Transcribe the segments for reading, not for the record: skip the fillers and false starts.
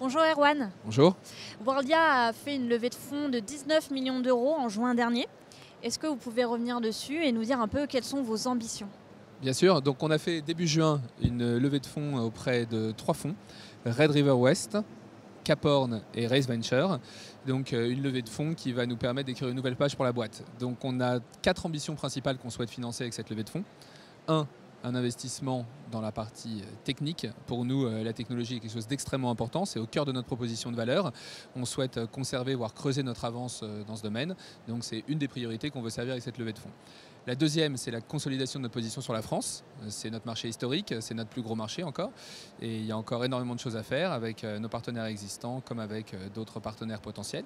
Bonjour Erwan. Bonjour. Worldia a fait une levée de fonds de 19 millions d'euros en juin dernier. Est-ce que vous pouvez revenir dessus et nous dire un peu quelles sont vos ambitions? Bien sûr, donc on a fait début juin une levée de fonds auprès de 3 fonds, Red River West, Caphorn et Raise Venture. Donc une levée de fonds qui va nous permettre d'écrire une nouvelle page pour la boîte. Donc on a 4 ambitions principales qu'on souhaite financer avec cette levée de fonds. Un investissement dans la partie technique. Pour nous, la technologie est quelque chose d'extrêmement important. C'est au cœur de notre proposition de valeur. On souhaite conserver, voire creuser notre avance dans ce domaine. Donc c'est une des priorités qu'on veut servir avec cette levée de fonds. La deuxième, c'est la consolidation de notre position sur la France. C'est notre marché historique, c'est notre plus gros marché encore. Et il y a encore énormément de choses à faire avec nos partenaires existants comme avec d'autres partenaires potentiels.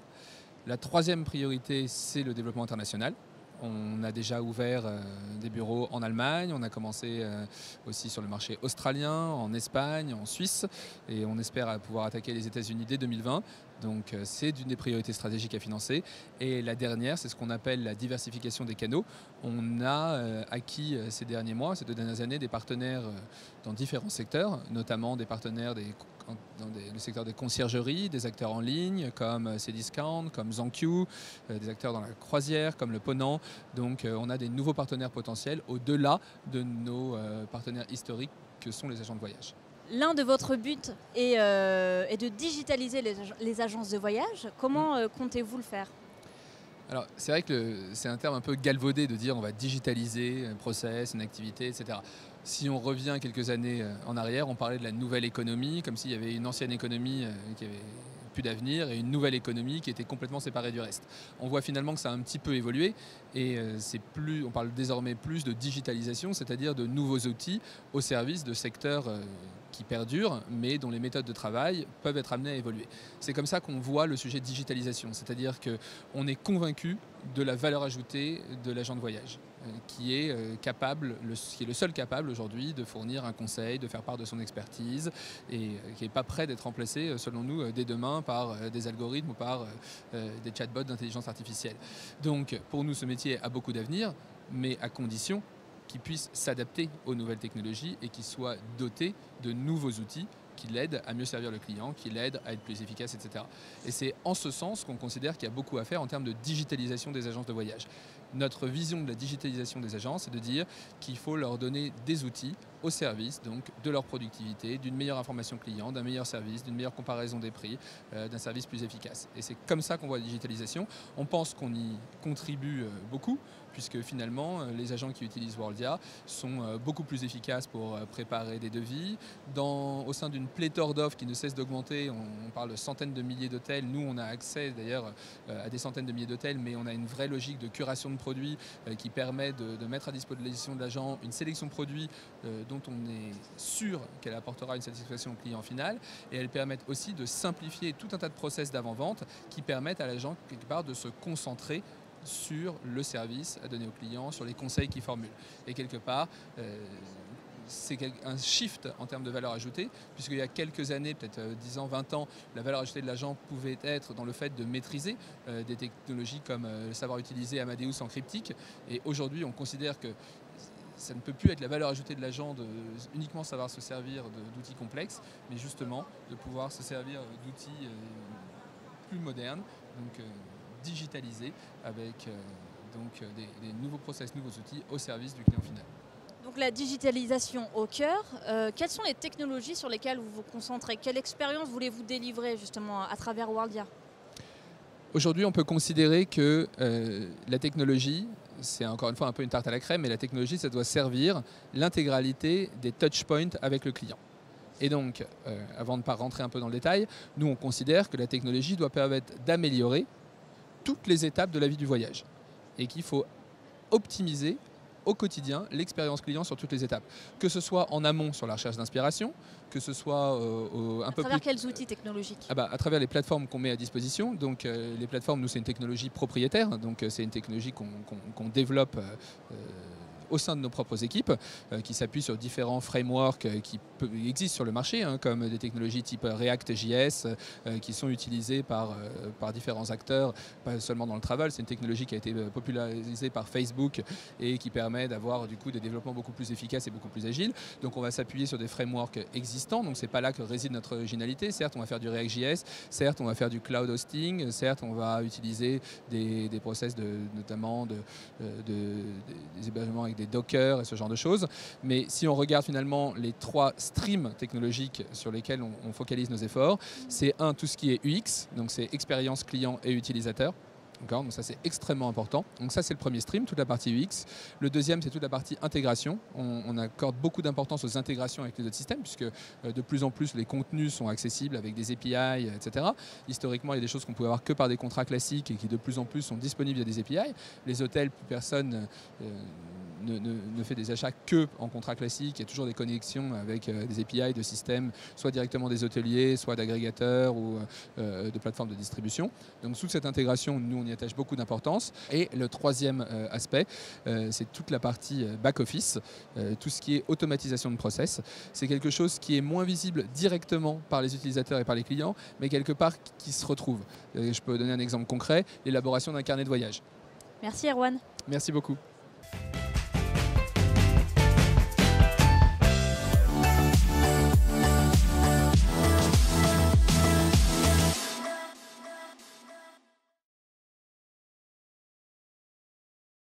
La troisième priorité, c'est le développement international. On a déjà ouvert des bureaux en Allemagne, on a commencé aussi sur le marché australien, en Espagne, en Suisse, et on espère pouvoir attaquer les États-Unis dès 2020. Donc c'est une des priorités stratégiques à financer. Et la dernière, c'est ce qu'on appelle la diversification des canaux. On a acquis ces derniers mois, ces 2 dernières années, des partenaires dans différents secteurs, notamment des partenaires dans le secteur des conciergeries, des acteurs en ligne comme Cdiscount, comme ZanQ, des acteurs dans la croisière comme le Ponant. Donc on a des nouveaux partenaires potentiels au-delà de nos partenaires historiques que sont les agents de voyage. L'un de votre buts est de digitaliser les agences de voyage. Comment comptez-vous le faire? Alors c'est vrai que c'est un terme un peu galvaudé de dire on va digitaliser un process, une activité, etc. Si on revient quelques années en arrière, on parlait de la nouvelle économie, comme s'il y avait une ancienne économie qui avait plus d'avenir et une nouvelle économie qui était complètement séparée du reste. On voit finalement que ça a un petit peu évolué et on parle désormais plus de digitalisation, c'est-à-dire de nouveaux outils au service de secteurs qui perdurent, mais dont les méthodes de travail peuvent être amenées à évoluer. C'est comme ça qu'on voit le sujet de digitalisation, c'est-à-dire qu'on est convaincu de la valeur ajoutée de l'agent de voyage, qui est le seul capable aujourd'hui de fournir un conseil, de faire part de son expertise, et qui n'est pas prêt d'être remplacé, selon nous, dès demain par des algorithmes ou par des chatbots d'intelligence artificielle. Donc pour nous, ce métier a beaucoup d'avenir, mais à condition qui puisse s'adapter aux nouvelles technologies et qui soit doté de nouveaux outils qui l'aident à mieux servir le client, qui l'aident à être plus efficace, etc. Et c'est en ce sens qu'on considère qu'il y a beaucoup à faire en termes de digitalisation des agences de voyage. Notre vision de la digitalisation des agences, c'est de dire qu'il faut leur donner des outils au service donc, de leur productivité, d'une meilleure information client, d'un meilleur service, d'une meilleure comparaison des prix, d'un service plus efficace. Et c'est comme ça qu'on voit la digitalisation. On pense qu'on y contribue beaucoup, puisque finalement, les agents qui utilisent Worldia sont beaucoup plus efficaces pour préparer des devis. Au sein d'une pléthore d'offres qui ne cesse d'augmenter, on parle de centaines de milliers d'hôtels. Nous, on a accès d'ailleurs à des centaines de milliers d'hôtels, mais on a une vraie logique de curation de produits qui permet de mettre à disposition de l'agent une sélection de produits dont on est sûr qu'elle apportera une satisfaction au client final. Et elles permettent aussi de simplifier tout un tas de process d'avant-vente qui permettent à l'agent quelque part de se concentrer sur le service à donner au client, sur les conseils qu'il formule. Et quelque part, c'est un shift en termes de valeur ajoutée, puisqu'il y a quelques années, peut-être 10 ans, 20 ans, la valeur ajoutée de l'agent pouvait être dans le fait de maîtriser des technologies comme le savoir utiliser Amadeus en cryptique. Et aujourd'hui, on considère que ça ne peut plus être la valeur ajoutée de l'agent de uniquement savoir se servir d'outils complexes, mais justement de pouvoir se servir d'outils plus modernes, donc digitalisés, avec des nouveaux process, nouveaux outils au service du client final. Donc la digitalisation au cœur, quelles sont les technologies sur lesquelles vous vous concentrez? Quelle expérience voulez-vous délivrer justement à travers Worldia? Aujourd'hui, on peut considérer que la technologie, c'est encore une fois un peu une tarte à la crème, mais la technologie, ça doit servir l'intégralité des touchpoints avec le client. Et donc, avant de ne pas rentrer un peu dans le détail, nous, on considère que la technologie doit permettre d'améliorer toutes les étapes de la vie du voyage et qu'il faut optimiser au quotidien l'expérience client sur toutes les étapes. Que ce soit en amont sur la recherche d'inspiration, que ce soit un peu plus... À travers quels outils technologiques? À travers les plateformes qu'on met à disposition. Donc les plateformes, nous, c'est une technologie propriétaire, donc c'est une technologie qu'on développe au sein de nos propres équipes, qui s'appuient sur différents frameworks qui existent sur le marché, hein, comme des technologies type React.js, qui sont utilisées par différents acteurs, pas seulement dans le travel. C'est une technologie qui a été popularisée par Facebook et qui permet d'avoir du coup des développements beaucoup plus efficaces et beaucoup plus agiles. Donc on va s'appuyer sur des frameworks existants, donc c'est pas là que réside notre originalité. Certes, on va faire du React.js, certes, on va faire du cloud hosting, certes, on va utiliser des process notamment des hébergements avec des Docker et ce genre de choses. Mais si on regarde finalement les 3 streams technologiques sur lesquels on focalise nos efforts, c'est tout ce qui est UX, donc c'est expérience client et utilisateur. Donc ça c'est extrêmement important. Donc ça c'est le premier stream, toute la partie UX. Le deuxième c'est toute la partie intégration. On accorde beaucoup d'importance aux intégrations avec les autres systèmes puisque de plus en plus les contenus sont accessibles avec des API, etc. Historiquement il y a des choses qu'on pouvait avoir que par des contrats classiques et qui de plus en plus sont disponibles via des API. Les hôtels, plus personne ne fait des achats que en contrat classique. Il y a toujours des connexions avec des API de systèmes, soit directement des hôteliers, soit d'agrégateurs ou de plateformes de distribution. Donc sous cette intégration, nous on y attache beaucoup d'importance. Et le troisième aspect, c'est toute la partie back-office, tout ce qui est automatisation de process. C'est quelque chose qui est moins visible directement par les utilisateurs et par les clients, mais quelque part qui se retrouve. Je peux donner un exemple concret, l'élaboration d'un carnet de voyage. Merci Erwan. Merci beaucoup.